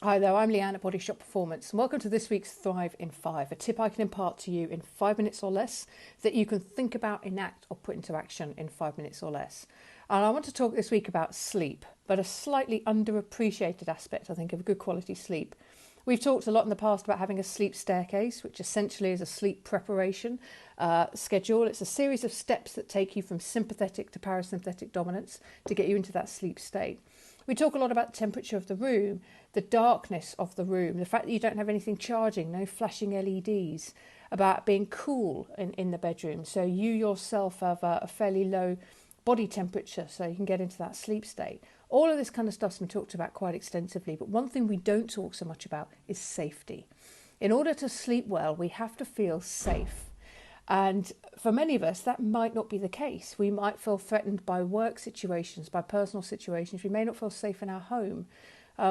Hi there, I'm Leanne at Body Shop Performance, and welcome to this week's Thrive in 5, a tip I can impart to you in 5 minutes or less that you can think about, enact, or put into action in 5 minutes or less. And I want to talk this week about sleep, but a slightly underappreciated aspect, I think, of good quality sleep. We've talked a lot in the past about having a sleep staircase, which essentially is a sleep preparation schedule. It's a series of steps that take you from sympathetic to parasympathetic dominance to get you into that sleep state. We talk a lot about the temperature of the room, the darkness of the room, the fact that you don't have anything charging, no flashing LEDs, about being cool in the bedroom. So you yourself have a fairly low body temperature so you can get into that sleep state. All of this kind of stuff's been talked about quite extensively, but one thing we don't talk so much about is safety. In order to sleep well, we have to feel safe. And for many of us, that might not be the case. We might feel threatened by work situations, by personal situations. We may not feel safe in our home.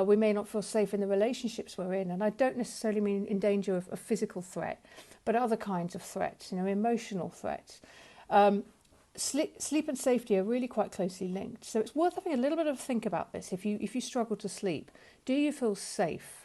We may not feel safe in the relationships we're in. And I don't necessarily mean in danger of physical threat, but other kinds of threats, emotional threats. Sleep and safety are really quite closely linked. So it's worth having a little bit of a think about this. If you struggle to sleep, do you feel safe?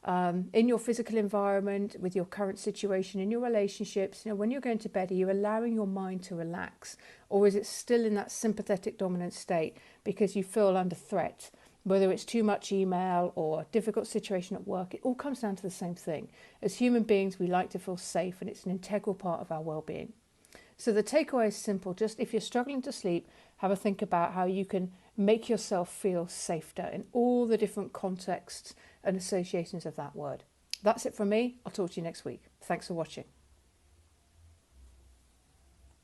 In your physical environment, with your current situation, in your relationships, when you're going to bed, are you allowing your mind to relax? Or is it still in that sympathetic dominant state because you feel under threat? Whether it's too much email or a difficult situation at work, it all comes down to the same thing. As human beings, we like to feel safe, and it's an integral part of our well-being. So the takeaway is simple. Just if you're struggling to sleep, have a think about how you can make yourself feel safer in all the different contexts and associations of that word. That's it from me. I'll talk to you next week. Thanks for watching.